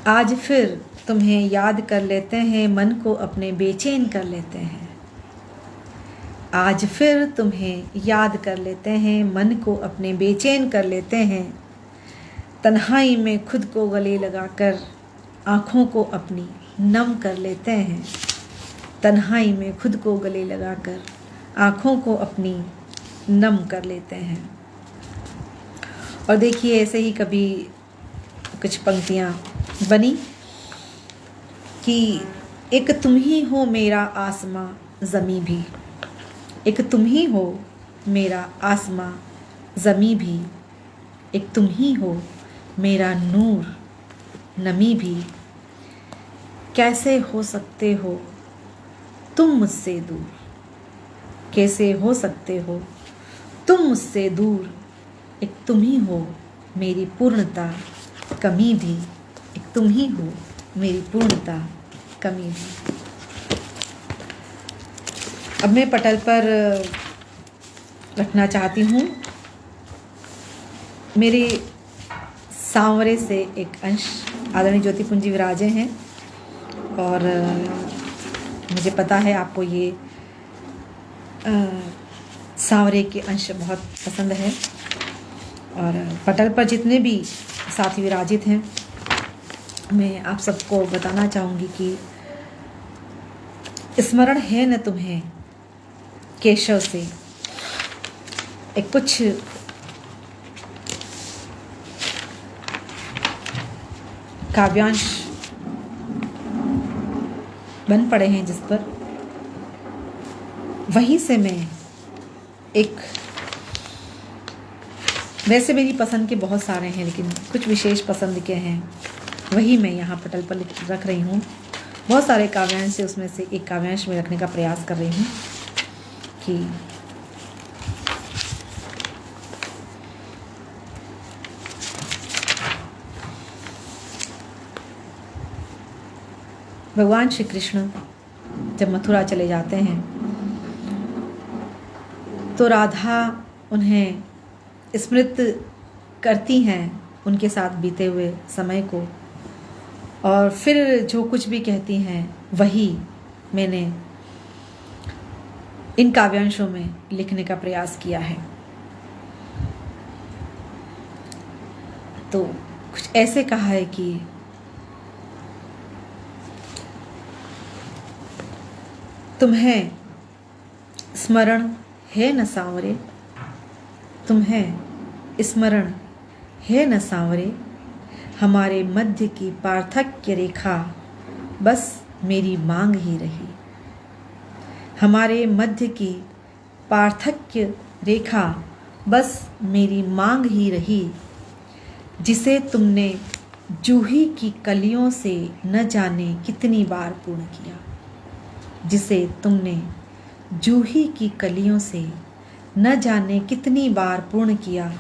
Speaker 1: आज फिर तुम्हें याद कर लेते हैं, मन को अपने बेचैन कर लेते हैं। आज फिर तुम्हें याद कर लेते हैं, मन को अपने बेचैन कर लेते हैं। तन्हाई में खुद को गले लगाकर आँखों को अपनी नम कर लेते हैं। तन्हाई में खुद को गले लगाकर आँखों को अपनी नम कर लेते हैं। और देखिए ऐसे ही कभी कुछ पंक्तियाँ बनी कि एक तुम ही हो मेरा आसमां ज़मीं भी, एक तुम ही हो मेरा आसमां ज़मीं भी, एक तुम ही हो मेरा नूर नमी भी। कैसे हो सकते हो तुम मुझसे दूर, कैसे हो सकते हो तुम मुझसे दूर। एक तुम ही हो मेरी पूर्णता कमी भी, एक तुम ही हो मेरी पूर्णता कमी भी। अब मैं पटल पर रखना चाहती हूँ मेरे सांवरे से एक अंश। आदरणीय ज्योति पुंजी विराजे हैं और मुझे पता है आपको ये सांवरे के अंश बहुत पसंद है। और पटल पर जितने भी साथी विराजित हैं, मैं आप सबको बताना चाहूँगी कि स्मरण है न तुम्हें केशव से एक कुछ काव्यांश बन पड़े हैं जिस पर, वहीं से मैं एक, वैसे मेरी पसंद के बहुत सारे हैं लेकिन कुछ विशेष पसंद के हैं। वही मैं यहाँ पटल पर रख रही हूँ। बहुत सारे काव्यांश है, उसमें से एक काव्यांश में रखने का प्रयास कर रही हूँ कि भगवान श्री कृष्ण जब मथुरा चले जाते हैं तो राधा उन्हें स्मृत करती हैं उनके साथ बीते हुए समय को, और फिर जो कुछ भी कहती हैं वही मैंने इन काव्यांशों में लिखने का प्रयास किया है। तो कुछ ऐसे कहा है कि तुम्हें स्मरण है न सांवरे, तुम्हें स्मरण है न सांवरे, हमारे मध्य की पार्थक्य रेखा बस मेरी मांग ही रही। हमारे मध्य की पार्थक्य रेखा बस मेरी मांग ही रही, जिसे तुमने जूही की कलियों से न जाने कितनी बार पूर्ण किया। जिसे तुमने जूही की कलियों से न जाने कितनी बार पूर्ण किया,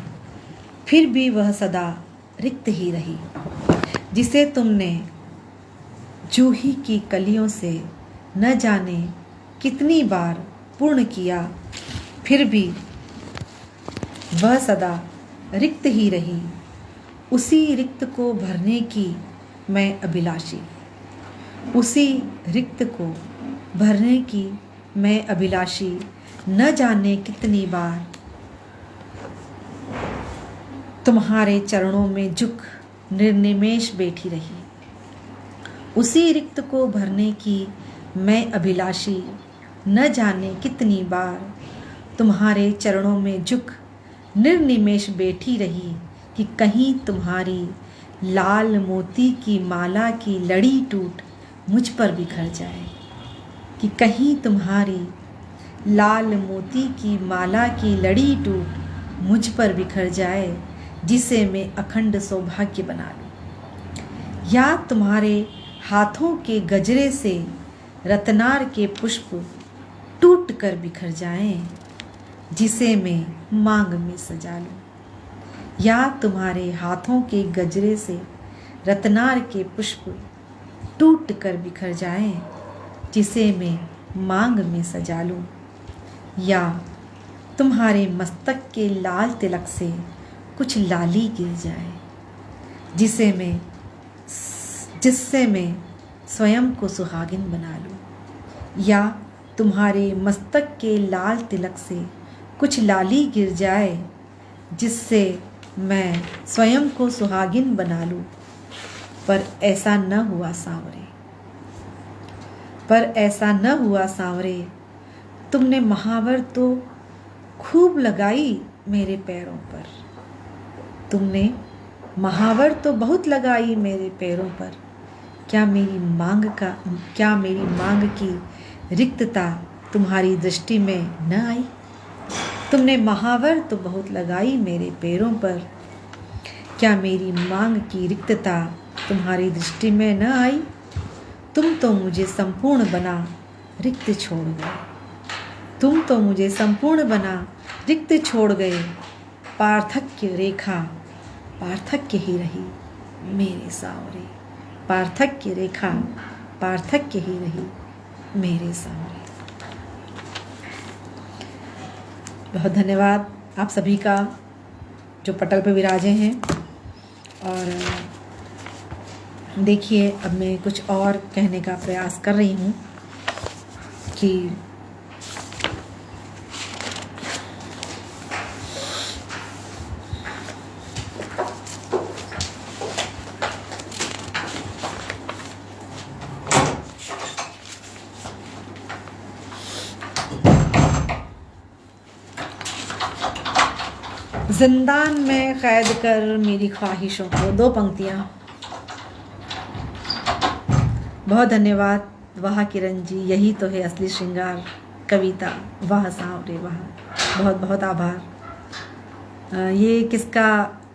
Speaker 1: फिर भी वह सदा रिक्त ही रही। जिसे तुमने जूही की कलियों से न जाने कितनी बार पूर्ण किया, फिर भी वह सदा रिक्त ही रही। उसी रिक्त को भरने की मैं अभिलाषी, उसी रिक्त को भरने की मैं अभिलाषी, न जाने कितनी बार तुम्हारे चरणों में झुक निर्निमेष बैठी रही। उसी रिक्त को भरने की मैं अभिलाषी, न जाने कितनी बार तुम्हारे चरणों में झुक निर्निमेष बैठी रही, कि कहीं तुम्हारी लाल मोती की माला की लड़ी टूट मुझ पर बिखर जाए। कि कहीं तुम्हारी लाल मोती की माला की लड़ी टूट मुझ पर बिखर जाए, जिसे मैं अखंड सौभाग्य बना लूं। या तुम्हारे हाथों के गजरे से रत्नार के पुष्प टूट कर बिखर जाएं, जिसे मैं मांग में सजा लूं। या तुम्हारे हाथों के गजरे से रत्नार के पुष्प टूट कर बिखर जाएं, जिसे मैं मांग में सजा लूं। या तुम्हारे मस्तक के लाल तिलक से कुछ लाली गिर जाए, जिससे मैं स्वयं को सुहागिन बना लूं। या तुम्हारे मस्तक के लाल तिलक से कुछ लाली गिर जाए, जिससे मैं स्वयं को सुहागिन बना लूं। पर ऐसा न हुआ सांवरे, पर ऐसा न हुआ सांवरे, तुमने महावर तो खूब लगाई मेरे पैरों पर। तुमने महावर तो बहुत लगाई मेरे पैरों पर। क्या मेरी मांग की रिक्तता तुम्हारी दृष्टि में न आई? तुमने महावर तो बहुत लगाई मेरे पैरों पर। क्या मेरी मांग की रिक्तता तुम्हारी दृष्टि में न आई? तुम तो मुझे संपूर्ण बना रिक्त छोड़ गए। तुम तो मुझे संपूर्ण बना रिक्त छोड़ गए। पार्थक्य रेखा पार्थक्य ही रही मेरे सांवरे। पार्थक्य रेखा पार्थक्य ही रही मेरे सांवरे। बहुत धन्यवाद आप सभी का जो पटल पर विराजे हैं। और देखिए अब मैं कुछ और कहने का प्रयास कर रही हूँ कि जिंदान में कैद कर मेरी ख्वाहिशों को। 2 पंक्तियाँ। बहुत धन्यवाद। वाह किरण जी, यही तो है असली श्रृंगार कविता। वाह सांवरे वाह, बहुत बहुत आभार। ये किसका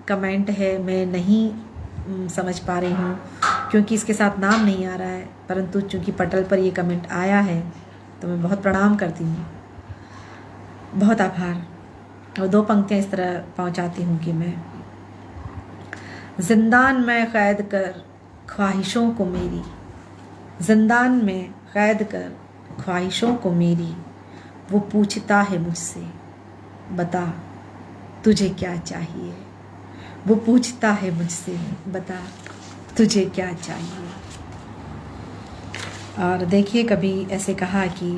Speaker 1: कमेंट है मैं नहीं समझ पा रही हूँ। क्योंकि इसके साथ नाम नहीं आ रहा है, परंतु चूंकि पटल पर ये कमेंट आया है तो मैं बहुत प्रणाम करती हूँ, बहुत आभार। और 2 पंक्तियाँ इस तरह पहुँचाती हूँ कि मैं जिंदान में कैद कर ख्वाहिशों को मेरी, जिंदान में कैद कर ख्वाहिशों को मेरी, वो पूछता है मुझसे बता तुझे क्या चाहिए, वो पूछता है मुझसे बता तुझे क्या चाहिए। और देखिए कभी ऐसे कहा कि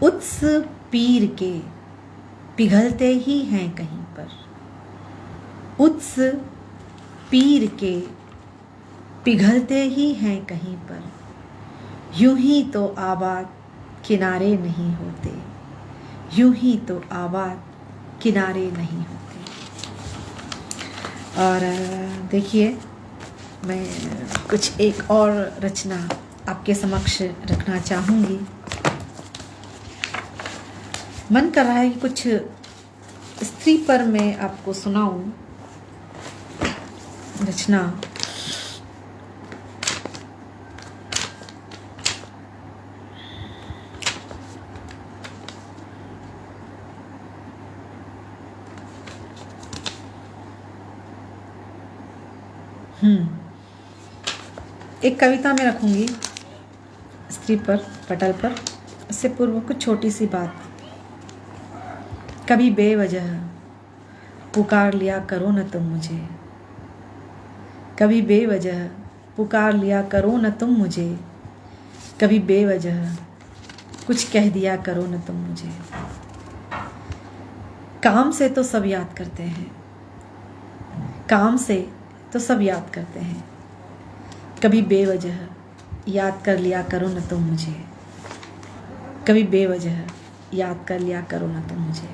Speaker 1: उत्स पीर के पिघलते ही हैं कहीं पर, उत्स पीर के पिघलते ही हैं कहीं पर, यूं ही तो आबाद किनारे नहीं होते, यूं ही तो आबाद किनारे नहीं होते। और देखिए मैं कुछ एक और रचना आपके समक्ष रखना चाहूँगी। मन कर रहा है कि कुछ स्त्री पर मैं आपको सुनाऊं रचना। एक कविता में रखूंगी स्त्री पर, पटल पर। इससे पूर्व कुछ छोटी सी बात। कभी बेवजह पुकार लिया करो न तुम मुझे, कभी बेवजह पुकार लिया करो न तुम मुझे, कभी बेवजह कुछ कह दिया करो न तुम मुझे। काम से तो सब याद करते हैं, काम से तो सब याद करते हैं, कभी बेवजह याद कर लिया करो न तुम मुझे, कभी बेवजह याद कर लिया करो न तुम मुझे।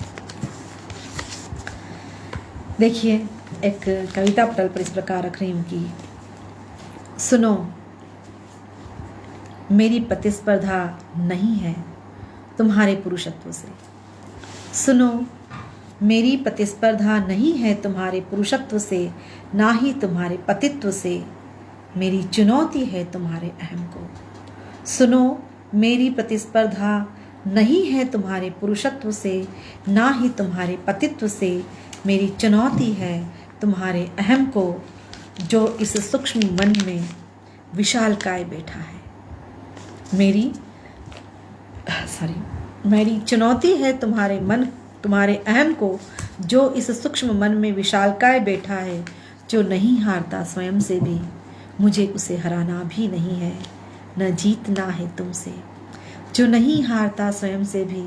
Speaker 1: देखिए एक कविता पटल पर इस प्रकार रख रही हूँ कि सुनो मेरी प्रतिस्पर्धा नहीं है तुम्हारे पुरुषत्व से, सुनो मेरी प्रतिस्पर्धा नहीं है तुम्हारे पुरुषत्व से, ना ही तुम्हारे पतित्व से, मेरी चुनौती है तुम्हारे अहम को। सुनो मेरी प्रतिस्पर्धा नहीं है तुम्हारे पुरुषत्व से, ना ही तुम्हारे पतित्व से, मेरी चुनौती है तुम्हारे अहम को, जो इस सूक्ष्म मन में विशालकाय बैठा है। मेरी चुनौती है तुम्हारे मन, तुम्हारे अहम को, जो इस सूक्ष्म मन में विशालकाय बैठा है, जो नहीं हारता स्वयं से भी, मुझे उसे हराना भी नहीं है, न जीतना है तुमसे। जो नहीं हारता स्वयं से भी,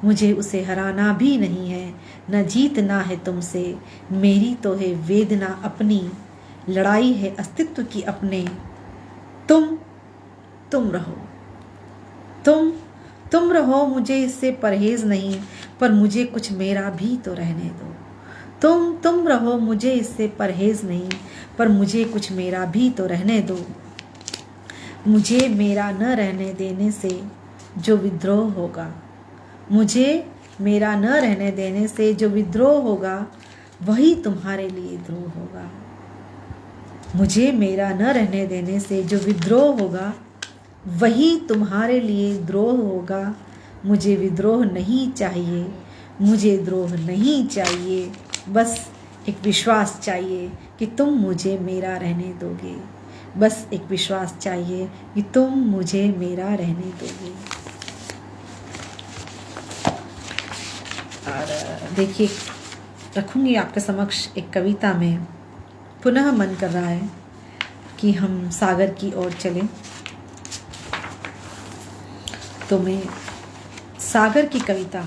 Speaker 1: मुझे उसे हराना भी नहीं है, न जीतना है तुमसे। मेरी तो है वेदना अपनी, लड़ाई है अस्तित्व की अपने। तुम रहो, तुम रहो, मुझे इससे परहेज नहीं, पर मुझे कुछ मेरा भी तो रहने दो। तुम रहो, मुझे इससे परहेज नहीं, पर मुझे कुछ मेरा भी तो रहने दो। मुझे मेरा न रहने देने से जो विद्रोह होगा, मुझे मेरा न रहने देने से जो विद्रोह होगा, वही तुम्हारे लिए द्रोह होगा। मुझे मेरा न रहने देने से जो विद्रोह होगा, वही तुम्हारे लिए द्रोह होगा। मुझे विद्रोह नहीं चाहिए, मुझे द्रोह नहीं चाहिए, बस एक विश्वास चाहिए कि तुम मुझे मेरा रहने दोगे। बस एक विश्वास चाहिए कि तुम मुझे मेरा रहने दोगे। और देखिए रखूंगी आपके समक्ष एक कविता में। पुनः मन कर रहा है कि हम सागर की ओर चलें, तो मैं सागर की कविता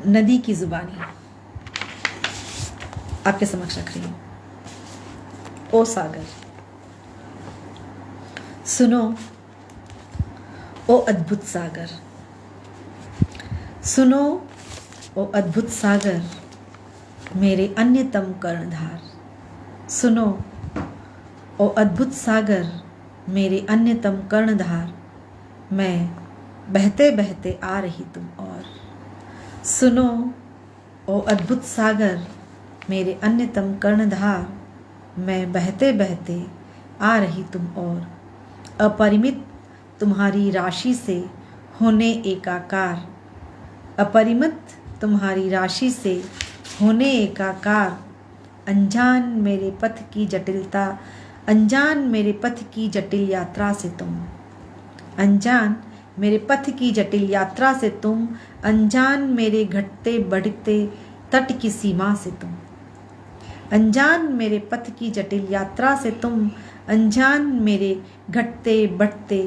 Speaker 1: नदी की जुबानी आपके समक्ष रख रही हूं। ओ सागर सुनो, ओ अद्भुत सागर सुनो, ओ अद्भुत सागर, मेरे अन्यतम कर्णधार। सुनो, ओ अद्भुत सागर, मेरे अन्यतम कर्णधार। मैं बहते बहते आ रही तुम और, सुनो ओ अद्भुत सागर मेरे अन्यतम कर्णधार, मैं बहते बहते आ रही तुम और, अपरिमित तुम्हारी राशि से होने एकाकार, अपरिमित तुम्हारी राशि से होने एकाकार, अनजान मेरे पथ की जटिलता, अनजान मेरे पथ की जटिल यात्रा से तुम, अनजान मेरे पथ की जटिल यात्रा से तुम, अनजान मेरे घटते बढ़ते तट की सीमा से तुम, अनजान मेरे पथ की जटिल यात्रा से तुम, अनजान मेरे घटते बढ़ते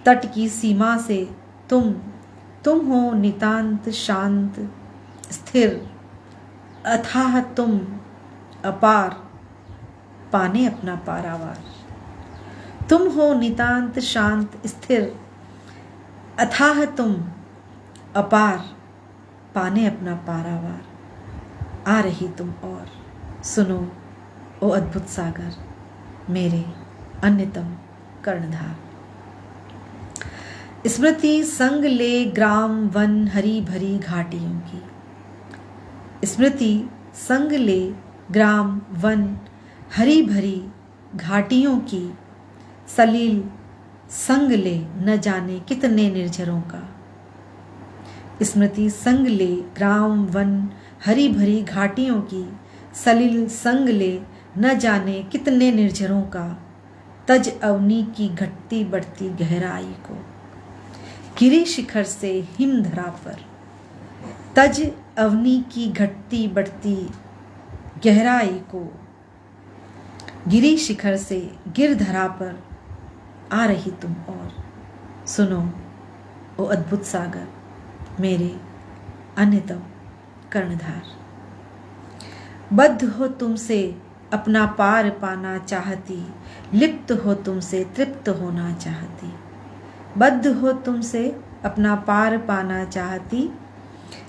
Speaker 1: तट की सीमा से तुम हो नितांत शांत स्थिर, अथाह तुम अपार पाने अपना पारावार, तुम हो नितांत शांत स्थिर, अथाह तुम अपार पाने अपना पारावार, आ रही तुम और, सुनो ओ अद्भुत सागर मेरे अन्यतम कर्णधार। स्मृति संग ले ग्राम वन हरी भरी घाटियों की, स्मृति संग ले ग्राम वन हरी भरी घाटियों की, सलील संग ले न जाने कितने निर्झरों का, स्मृति संग ले ग्राम वन हरी भरी घाटियों की, सलील संग ले न जाने कितने निर्झरों का, तज अवनी की घटती बढ़ती गहराई को, गिरी शिखर से हिमधरा पर, तज अवनी की घटती बढ़ती गहराई को, गिरी शिखर से गिरधरा पर आ रही तुम और, सुनो ओ अद्भुत सागर मेरे अन्यतम कर्णधार। बद्ध हो तुमसे अपना पार पाना चाहती, लिप्त हो तुमसे तृप्त होना चाहती, बद्ध हो तुमसे अपना पार पाना चाहती,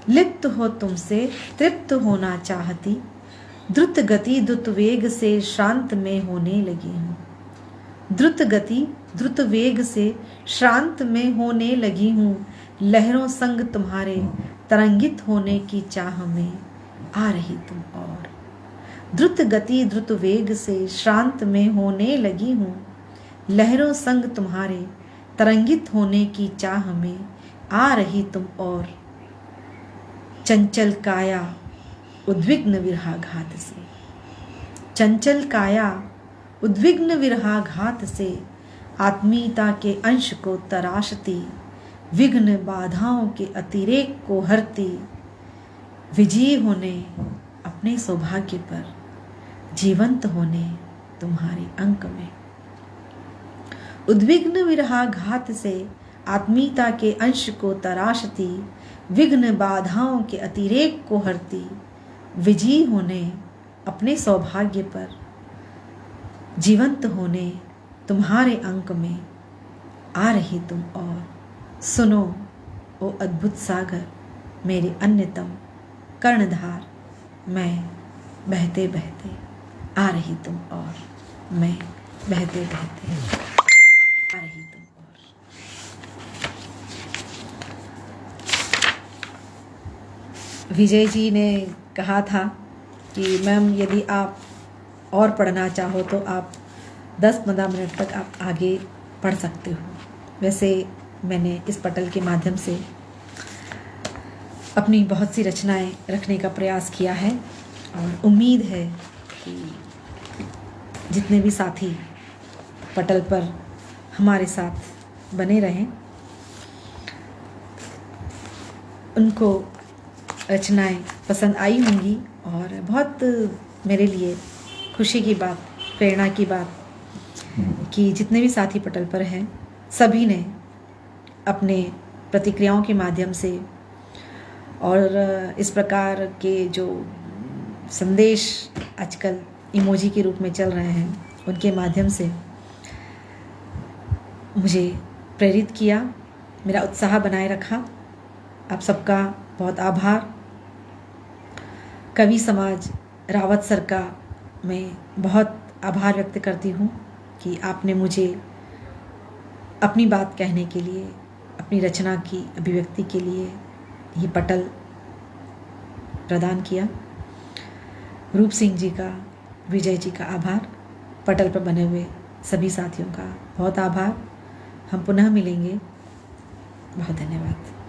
Speaker 1: लिप्त हो तुमसे तृप्त होना चाहती, द्रुत गति द्रुत वेग से शांत में होने लगी हूँ, द्रुत गति द्रुत वेग से शांत में होने लगी हूँ, लहरों संग तुम्हारे तरंगित होने की चाह में आ रही तुम और, द्रुत गति द्रुत वेग से शांत में होने लगी हूँ, लहरों संग तुम्हारे तरंगित होने की चाह में आ रही तुम और, चंचल काया उद्विग्न विरहाघात से, चंचल काया उद्विग्न विरहाघात से, आत्मीयता के अंश को तराशती, विघ्न बाधाओं के अतिरेक को हरती, विजयी होने अपने सौभाग्य पर, जीवंत होने तुम्हारे अंक में, उद्विग्न विरहाघात से आत्मीयता के अंश को तराशती, विघ्न बाधाओं के अतिरेक को हरती, विजयी होने अपने सौभाग्य पर, जीवंत होने तुम्हारे अंक में आ रही तुम और, सुनो ओ अद्भुत सागर मेरे अन्यतम कर्णधार, मैं बहते बहते आ रही तुम और, मैं बहते बहते आ रही तुम और। विजय जी ने कहा था कि मैम यदि आप और पढ़ना चाहो तो आप 10-15 मिनट तक आप आगे पढ़ सकते हो। वैसे मैंने इस पटल के माध्यम से अपनी बहुत सी रचनाएं रखने का प्रयास किया है और उम्मीद है कि जितने भी साथी पटल पर हमारे साथ बने रहें उनको रचनाएं पसंद आई होंगी और बहुत मेरे लिए खुशी की बात, प्रेरणा की बात कि जितने भी साथी पटल पर हैं सभी ने अपने प्रतिक्रियाओं के माध्यम से और इस प्रकार के जो संदेश आजकल इमोजी के रूप में चल रहे हैं उनके माध्यम से मुझे प्रेरित किया, मेरा उत्साह बनाए रखा। आप सबका बहुत आभार। कवि समाज रावत सर का मैं बहुत आभार व्यक्त करती हूँ कि आपने मुझे अपनी बात कहने के लिए, अपनी रचना की अभिव्यक्ति के लिए ये पटल प्रदान किया। रूप सिंह जी का, विजय जी का आभार, पटल पर बने हुए सभी साथियों का बहुत आभार। हम पुनः मिलेंगे। बहुत धन्यवाद।